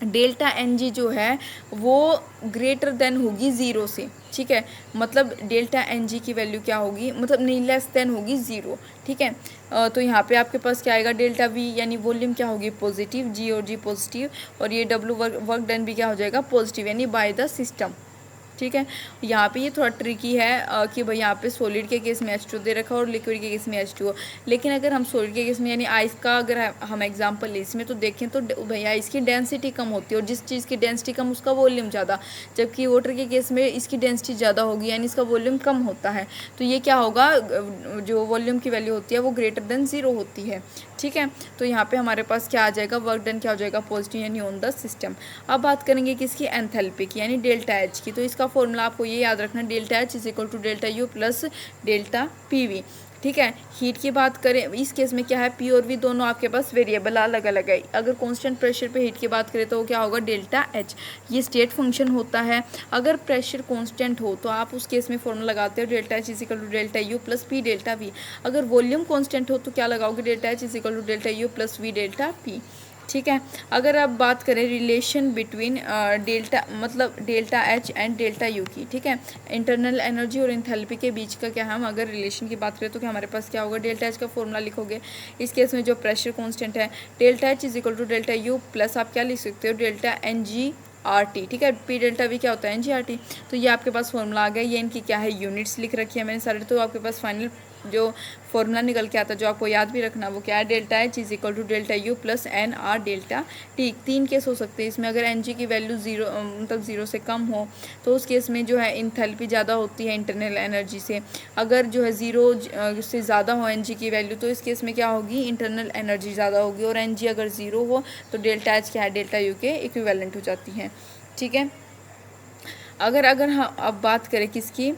डेल्टा NG जो है वो ग्रेटर देन होगी 0 से। ठीक है, मतलब डेल्टा NG की वैल्यू क्या होगी, मतलब नहीं, लेस देन होगी 0। ठीक है, तो यहाँ पे आपके पास क्या आएगा, डेल्टा V यानी वॉल्यूम क्या होगी, पॉजिटिव, G और G पॉजिटिव, और ये W वर्क डन भी क्या हो जाएगा, पॉजिटिव, यानी बाय द सिस्टम। ठीक है, यहाँ पे ये थोड़ा ट्रिकी है कि भाई यहाँ पे सॉलिड के केस में H2 दे रखा और लिक्विड के केस में H2। लेकिन अगर हम सॉलिड के केस में यानी आइस का अगर हम एग्जांपल ले इसमें तो देखें तो भैया इसकी डेंसिटी कम होती है, और जिस चीज़ की डेंसिटी कम उसका वॉल्यूम ज़्यादा, जबकि वाटर के केस में इसकी डेंसिटी ज़्यादा होगी यानी इसका वॉल्यूम कम होता है। तो ये क्या होगा, जो वॉल्यूम की वैल्यू होती है वो ग्रेटर देन 0 होती है। ठीक है, तो यहाँ पे हमारे पास क्या आ जाएगा, वर्क डन क्या हो जाएगा, पॉजिटिव, यानी ऑन द सिस्टम। अब बात करेंगे किसकी, एंथैल्पी की, यानी डेल्टा H की। तो इसका फॉर्मूला आपको ये याद रखना, delta H is equal to delta U plus delta PV। ठीक है, हीट की बात करें इस केस में क्या है, P और V दोनों आपके पास वेरिएबल अलग अलग है। अगर कांस्टेंट प्रेशर पे हीट की बात करें तो वो क्या होगा, डेल्टा H, ये स्टेट फंक्शन होता है। अगर प्रेशर कांस्टेंट हो तो आप उस केस में फॉर्मूला लगाते हो, delta H is equal to delta U plus P delta V। अगर वॉल्यूम कांस्टेंट हो तो क्या लगाओगे, delta H is equal to delta U plus V delta P। ठीक है। अगर आप बात करें रिलेशन बिटवीन डेल्टा मतलब delta H and delta U की, ठीक है, इंटरनल एनर्जी और इंथैल्पी के बीच का क्या, हम अगर रिलेशन की बात करें तो क्या हमारे पास क्या होगा, डेल्टा एच का फॉर्मूला लिखोगे। इस केस में जो प्रेशर कांस्टेंट है delta H is equal to delta U plus आप क्या लिख सकते हो, delta N G R T, ठीक है। पी डेल्टा वी क्या होता है, एन जी आर टी। तो ये आपके पास फॉर्मूला आ गया। ये इनकी क्या है, यूनिट्स लिख रखी है मैंने सारे। तो आपके पास फाइनल जो फॉर्मूला निकल के आता है, जो आपको याद भी रखना, वो क्या है, delta H is equal to delta U plus N R delta T. 3 case हो सकते हैं इसमें। अगर एन जी की वैल्यू ज़ीरो मतलब ज़ीरो से कम हो तो उस केस में जो है इंथैल्पी ज़्यादा होती है इंटरनल एनर्जी से। अगर जो है ज़ीरो से ज़्यादा हो एन जी की वैल्यू तो इस केस में क्या होगी, इंटरनल एनर्जी ज़्यादा होगी। और एन जी अगर ज़ीरो हो तो डेल्टा एच क्या है, डेल्टा यू के इक्विवेलेंट हो जाती है, ठीक है। अगर अगर हाँ अब बात करें किसकी,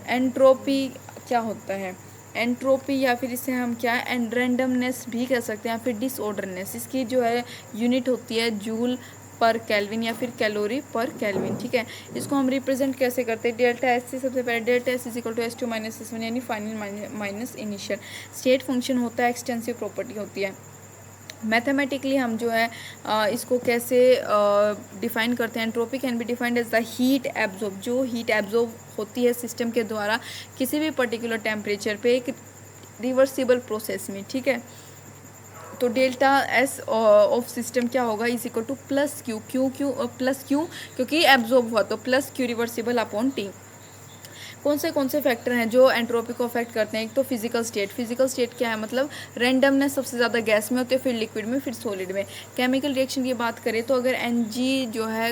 एंट्रोपी क्या होता है, एंट्रोपी या फिर इसे हम क्या है रैंडमनेस भी कह सकते हैं या फिर डिसऑर्डरनेस। इसकी जो है यूनिट होती है जूल पर केल्विन या फिर कैलोरी पर केल्विन, ठीक है। इसको हम रिप्रेजेंट कैसे करते हैं, डेल्टा एस से सबसे पहले delta S is equal to S two minus S one यानी final minus initial. State function होता है, एक्सटेंसिव प्रॉपर्टी होती है। मैथमेटिकली हम जो है इसको कैसे डिफाइन करते हैं, entropy can be defined as the heat absorb, जो हीट एब्जॉर्ब होती है सिस्टम के द्वारा किसी भी पर्टिकुलर टेम्परेचर पे एक रिवर्सिबल प्रोसेस में, ठीक है। तो डेल्टा एस ऑफ सिस्टम क्या होगा, is equal to plus Q, plus Q क्योंकि एब्जॉर्ब हुआ तो plus Q reversible upon T. कौन से फैक्टर हैं जो एंट्रोपी को अफेक्ट करते हैं, एक तो फिजिकल स्टेट। फिजिकल स्टेट क्या है, मतलब रैंडमनेस सबसे ज़्यादा गैस में होती है, फिर लिक्विड में, फिर सॉलिड में। केमिकल रिएक्शन की बात करें तो अगर एन जी जो है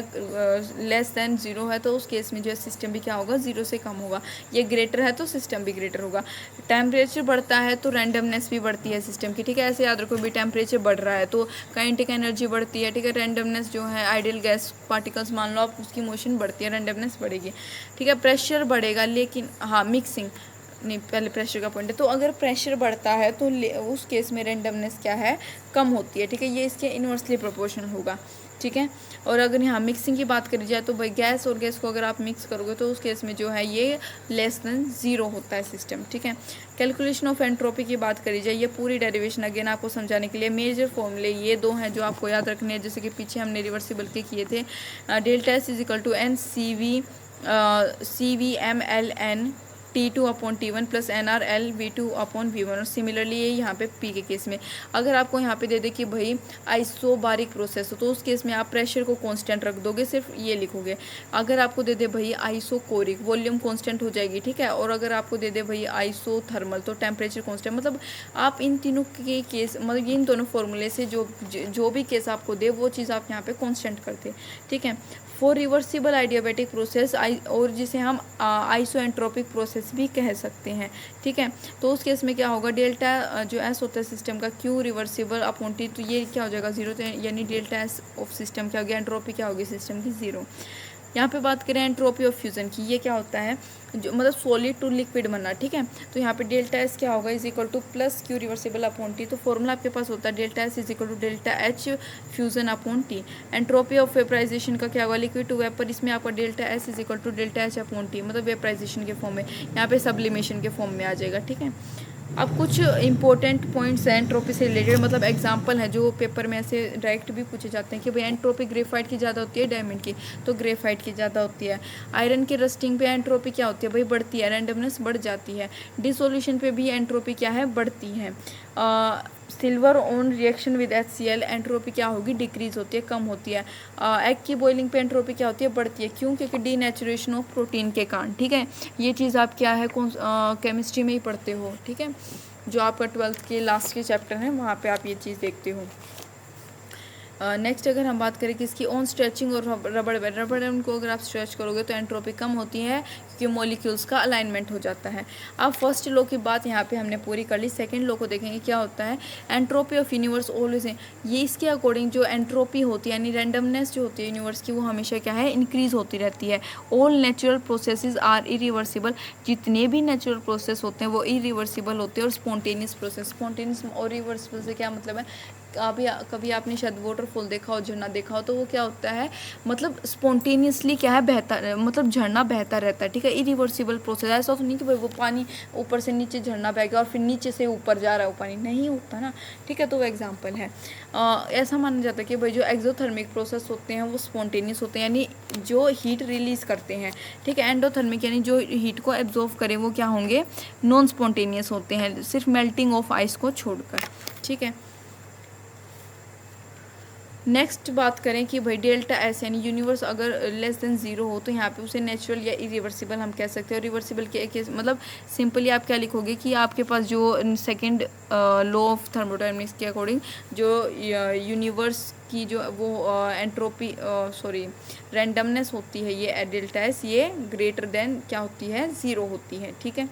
लेस दैन जीरो है तो उस केस में जो है सिस्टम भी क्या होगा, जीरो से कम होगा। ये ग्रेटर है तो सिस्टम भी ग्रेटर होगा। टेम्परेचर बढ़ता है तो रैंडमनेस भी बढ़ती है सिस्टम की, ठीक है। ऐसे याद रखो भी टेम्परेचर बढ़ रहा है तो काइनेटिक एनर्जी बढ़ती है, ठीक है। रैंडमनेस जो है आइडियल गैस पार्टिकल्स मान लो आप, उसकी मोशन बढ़ती है, रैंडमनेस बढ़ेगी, ठीक है। प्रेशर बढ़ेगा लेकिन हाँ मिक्सिंग नहीं, पहले प्रेशर का पॉइंट है। तो अगर प्रेशर बढ़ता है तो उस केस में रैंडमनेस क्या है, कम होती है, ठीक है। ये इसके इन्वर्सली प्रोपोर्शनल होगा, ठीक है। और अगर यहाँ मिक्सिंग की बात करी जाए तो भाई गैस और गैस को अगर आप मिक्स करोगे तो उस केस में जो है ये लेस देन ज़ीरो होता है सिस्टम, ठीक है। कैलकुलेशन ऑफ एंट्रोपी की बात करी जाए, ये पूरी डेरिवेशन अगेन आपको समझाने के लिए मेजर फॉर्मूले ये दो हैं जो आपको याद रखने हैं, जैसे कि पीछे हमने रिवर्सिबल के किए थे। Delta S is equal to N C V M L N T2 upon T1 plus NRL V2 upon V1। और सिमिलरली ये यहाँ पे P के केस में अगर आपको यहाँ पे दे दे कि भाई आइसोबारिक प्रोसेस हो तो उस केस में आप प्रेशर को कांस्टेंट रख दोगे, सिर्फ ये लिखोगे। अगर आपको दे दे भाई आइसोकोरिक, वॉल्यूम कांस्टेंट हो जाएगी, ठीक है। और अगर आपको दे दे भाई आइसोथर्मल तो टेम्परेचर कांस्टेंट। मतलब आप इन तीनों के केस मतलब इन दोनों फॉर्मूले से जो भी केस आपको दे वो चीज़ आप यहाँ पे कांस्टेंट करते, ठीक है। फॉर रिवर्सिबल आइडियाबैटिक प्रोसेस और जिसे हम आइसोएंट्रोपिक प्रोसेस भी कह सकते हैं, ठीक है। तो उस केस में क्या होगा, डेल्टा जो एस होता है सिस्टम का क्यू रिवर्सिबल अपॉन टी, तो ये क्या हो जाएगा जीरो, तो यानी डेल्टा एस ऑफ सिस्टम क्या हो गया, एंट्रोपी क्या होगी सिस्टम की, जीरो। यहाँ पे बात करें एंट्रोपी ऑफ फ्यूजन की, ये क्या होता है, जो मतलब सॉलिड टू लिक्विड बनना, ठीक है। तो यहाँ पे डेल्टा एस क्या होगा, is equal to plus Q reversible upon T. तो फॉर्मूला आपके पास होता है delta S is equal to delta H fusion upon T. Entropy of vaporisation का क्या होगा, लिक्विड टू वेपर, इसमें आपका delta S is equal to delta H upon T, मतलब वेपराइजेशन के फॉर्म में, यहाँ पे सब्लिमेशन के फॉर्म में आ जाएगा, ठीक है। अब कुछ इंपॉर्टेंट पॉइंट्स हैं एंट्रोपी से रिलेटेड, मतलब एग्जांपल है जो पेपर में ऐसे डायरेक्ट भी पूछे जाते हैं कि भाई एंट्रोपी ग्रेफाइट की ज़्यादा होती है डायमंड की, तो ग्रेफाइट की ज़्यादा होती है। आयरन के रस्टिंग पे एंट्रोपी क्या होती है भाई, बढ़ती है, रैंडमनेस बढ़ जाती है। डिसोल्यूशन पे भी एंट्रोपी क्या है, बढ़ती है। Silver on reaction with HCl entropy क्या होगी, डिक्रीज होती है, कम होती है। एग की बॉइलिंग पे एंट्रोपी क्या होती है, बढ़ती है, क्यों, क्योंकि डीनेचुरेशन ऑफ प्रोटीन के कारण, ठीक है। ये चीज़ आप क्या है केमिस्ट्री में ही पढ़ते हो, ठीक है। जो आपका 12th के लास्ट के चैप्टर है वहाँ पे आप ये चीज़ देखते हो। नेक्स्ट अगर हम बात करें किसकी, ऑन स्ट्रेचिंग और रबड़ बैंड को अगर आप स्ट्रेच करोगे तो एंट्रोपी कम होती है क्योंकि मॉलिक्यूल्स का अलाइनमेंट हो जाता है। अब फर्स्ट लॉ की बात यहाँ पे हमने पूरी कर ली, सेकंड लॉ को देखेंगे क्या होता है। एंट्रोपी ऑफ यूनिवर्स ऑलवेज है, ये इसके अकॉर्डिंग जो एंट्रोपी होती है यानी रैंडमनेस जो होती है यूनिवर्स की वो हमेशा क्या है, इंक्रीज होती रहती है। All natural processes are irreversible, जितने भी नेचुरल प्रोसेस होते हैं वो इरिवर्सिबल होते हैं। और स्पॉन्टेनियस प्रोसेस, स्पॉन्टेनियस और रिवर्सिबल से क्या मतलब है, कभी आपने शायद वाटरफॉल देखा हो, झरना देखा हो, तो वो क्या होता है, मतलब स्पॉन्टेनियसली क्या है, बहता, मतलब झरना बहता रहता है, ठीक है, इरिवर्सिबल प्रोसेस। ऐसा तो नहीं कि भाई वो पानी ऊपर से नीचे झरना बह गया और फिर नीचे से ऊपर जा रहा है वो पानी, नहीं होता ना, ठीक है। तो वो एग्जाम्पल है। ऐसा माना जाता है कि भाई जो एक्सोथर्मिक प्रोसेस होते हैं वो स्पॉन्टेनियस होते हैं, यानी जो हीट रिलीज करते हैं, ठीक है। एंडोथर्मिक यानी जो हीट को एब्जॉर्व करें वो क्या होंगे, नॉन स्पॉन्टेनियस होते हैं, सिर्फ मेल्टिंग ऑफ आइस को छोड़कर, ठीक है। नेक्स्ट बात करें कि भाई डेल्टा एस यानी यूनिवर्स अगर लेस देन जीरो हो तो यहाँ पे उसे नेचुरल या इरिवर्सिबल हम कह सकते हैं। और रिवर्सिबल के केस मतलब सिंपली आप क्या लिखोगे कि आपके पास जो सेकंड लॉ ऑफ थर्मोडायनेमिक्स के अकॉर्डिंग जो यूनिवर्स की जो वो एंट्रोपी रैंडमनेस होती है, ये डेल्टा एस ये ग्रेटर देन क्या होती है, ज़ीरो होती है, ठीक है।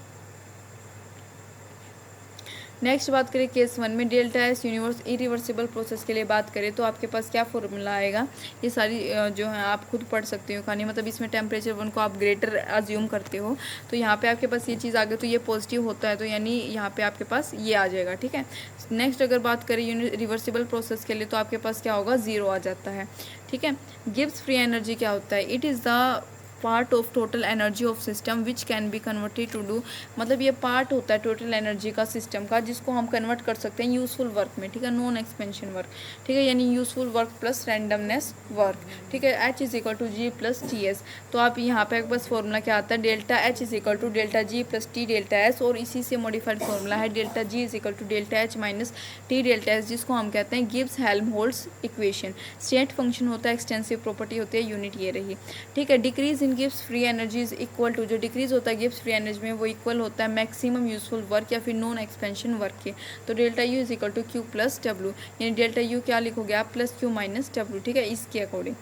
नेक्स्ट बात करें केस 1 में delta S universe irreversible process के लिए बात करें तो आपके पास क्या फॉर्मूला आएगा, ये सारी जो है आप खुद पढ़ सकते हो कहानी, मतलब इसमें टेम्परेचर 1 को आप ग्रेटर अज्यूम करते हो तो यहाँ पे आपके पास ये चीज़ आ गई, तो ये पॉजिटिव होता है तो यानी यहाँ पे आपके पास ये आ जाएगा, ठीक है। नेक्स्ट अगर बात करें रिवर्सिबल प्रोसेस के लिए तो आपके पास क्या होगा, ज़ीरो आ जाता है, ठीक है। गिब्स फ्री एनर्जी क्या होता है, it is the part of total energy of system which can be converted to do, मतलब ये पार्ट होता है टोटल एनर्जी का सिस्टम का जिसको हम कन्वर्ट कर सकते हैं यूजफुल वर्क में, ठीक है, नॉन एक्सपेंशन वर्क, ठीक है, यानी useful work plus randomness work, ठीक है। H is equal to G plus T S, तो आप यहाँ पे बस फॉर्मूला क्या आता है, delta H is equal to delta G plus T delta S, और इसी से मॉडिफाइड फॉर्मूला है delta G is equal to delta H minus T delta S, जिसको हम कहते हैं Gibbs Helmholtz equation. State function होता है, एक्सटेंसिव प्रॉपर्टी होती है, यूनिट ये रही, ठीक है। Decrease in Gibbs free energy is equal to, जो डिक्रीज होता है गिब्स फ्री एनर्जी में वो इक्वल होता है मैक्सिमम यूजफुल वर्क या फिर नॉन एक्सपेंशन वर्क के, तो delta U is equal to Q plus W, यानी डेल्टा यू क्या लिखोगे आप, प्लस क्यू माइनस डब्ल्यू, ठीक है, इसके अकॉर्डिंग।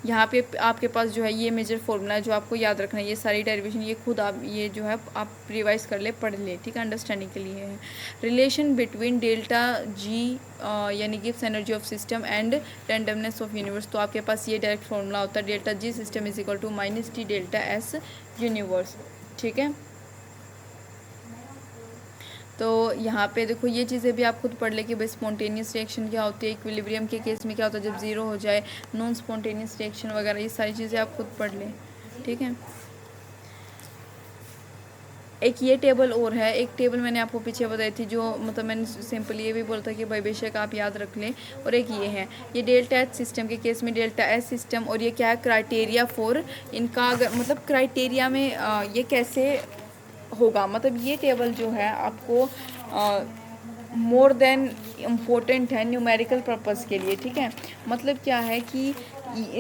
यहाँ पे आपके पास जो है ये मेजर फॉर्मूला है जो आपको याद रखना है, ये सारी डेरिवेशन ये खुद आप ये जो है आप रिवाइज कर ले, पढ़ ले, ठीक है, अंडरस्टैंडिंग के लिए है। रिलेशन बिटवीन डेल्टा जी यानी Gibbs energy of system and randomness of universe, तो आपके पास ये डायरेक्ट फॉर्मूला होता है delta G system is equal to minus T delta S universe, ठीक है। तो यहाँ पे देखो ये चीज़ें भी आप खुद पढ़ ले कि भाई स्पॉन्टेनियस रिएक्शन क्या होती है, इक्विलिब्रियम के केस में क्या होता है जब ज़ीरो हो जाए, नॉन स्पॉन्टेनियस रिएक्शन वगैरह, ये सारी चीज़ें आप खुद पढ़ लें, ठीक है। एक ये टेबल और है, एक टेबल मैंने आपको पीछे बताई थी जो मतलब मैंने सिंपल ये भी बोला था कि भाई बेशक आप याद रख लें, और एक ये है, ये डेल्टा एच सिस्टम के केस में डेल्टा एच सिस्टम, और ये क्या है क्राइटेरिया फॉर इनका, अगर मतलब क्राइटेरिया में ये कैसे होगा, मतलब ये टेबल जो है आपको मोर देन इम्पोर्टेंट है न्यूमेरिकल पर्पस के लिए, ठीक है। मतलब क्या है कि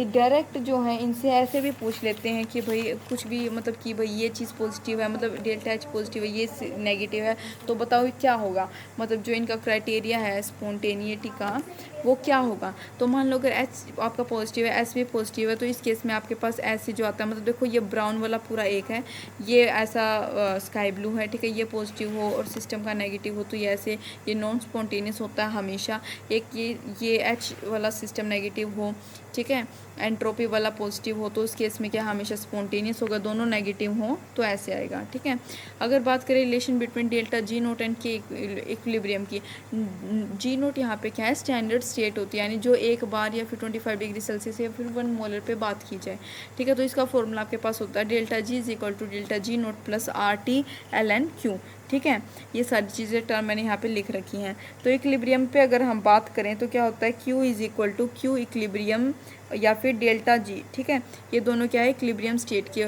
डायरेक्ट जो है इनसे ऐसे भी पूछ लेते हैं कि भाई कुछ भी, मतलब कि भाई ये चीज़ पॉजिटिव है, मतलब डेल्टा एच पॉजिटिव है, ये नेगेटिव है, तो बताओ क्या होगा, मतलब जो इनका क्राइटेरिया है स्पॉन्टेनिटी का वो क्या होगा। तो मान लो अगर एच आपका पॉजिटिव है, एच भी पॉजिटिव है, तो इस केस में आपके पास ऐसे जो आता है, मतलब देखो ये ब्राउन वाला पूरा एक है, ये ऐसा स्काई ब्लू है, ठीक है, ये पॉजिटिव हो और सिस्टम का नेगेटिव हो तो ये ऐसे, ये नॉन स्पॉन्टेनियस होता है हमेशा। एक ये एच वाला सिस्टम नेगेटिव हो, ठीक है, एंट्रोपी वाला पॉजिटिव हो, तो उस केस में क्या हमेशा स्पॉन्टेनियस होगा, दोनों नेगेटिव हो तो ऐसे आएगा, ठीक है। अगर बात करें relation between delta G note and के इक्विलिब्रियम की, जी नोट यहाँ पे क्या है, स्टैंडर्ड स्टेट होती है, यानी जो एक बार या फिर 25 डिग्री सेल्सियस या फिर 1 मोलर पे बात की जाए, ठीक है। तो इसका फॉर्मूला आपके पास होता है delta G is equal to delta G nought plus R T L N Q, ठीक है। ये सारी चीज़ें टर्म मैंने यहाँ पे लिख रखी हैं। तो इक्विलिब्रियम पे अगर हम बात करें तो क्या होता है, Q is equal to Q equilibrium या फिर डेल्टा जी, ठीक है, ये दोनों क्या है इक्विलिब्रियम स्टेट के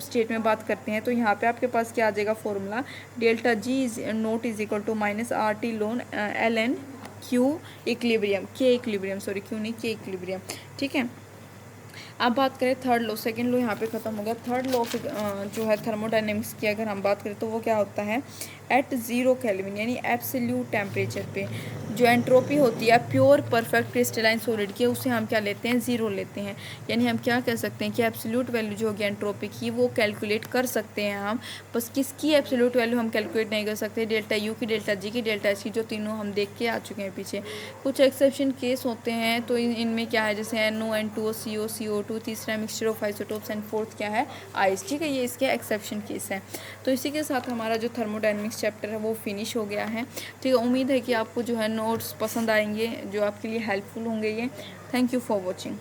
स्टेट में बात करते हैं। तो यहाँ पे आपके पास क्या आ जाएगा formula, delta G is nought is equal to minus R T loan L N Q equilibrium, K equilibrium, sorry Q नहीं, के इक्विलिब्रियम, ठीक है। अब बात करें थर्ड लॉ, सेकंड लॉ यहाँ पे ख़त्म हो गया। थर्ड लॉ जो है थर्मोडायनेमिक्स की अगर हम बात करें तो वो क्या होता है, एट ज़ीरो केल्विन यानी एब्सोल्यूट टेम्परेचर पे जो एंट्रोपी होती है प्योर परफेक्ट क्रिस्टलाइन सॉलिड की, उसे हम क्या लेते हैं, ज़ीरो लेते हैं। यानी हम क्या कह सकते हैं कि एब्सोल्यूट वैल्यू जो होगी एंट्रोपी की वो कैलकुलेट कर सकते हैं हम, बस किसकी एब्सोल्यूट वैल्यू हम कैलकुलेट नहीं कर सकते, डेल्टा यू की, डेल्टा जी की, डेल्टा एच की, जो तीनों हम देख के आ चुके हैं पीछे। कुछ एक्सेप्शन केस होते हैं, तो इनमें क्या है, जैसे NO N2O CO CO2, तीसरा mixture of isotopes and fourth क्या है, आइस। ठीक है, ये इसके एक्सेप्शन केस है। तो इसी के साथ हमारा जो थर्मोडायनेमिक्स चैप्टर है वो फिनिश हो गया है। ठीक है, उम्मीद है कि आपको जो है नोट्स पसंद आएंगे, जो आपके लिए हेल्पफुल होंगे ये। Thank you for watching.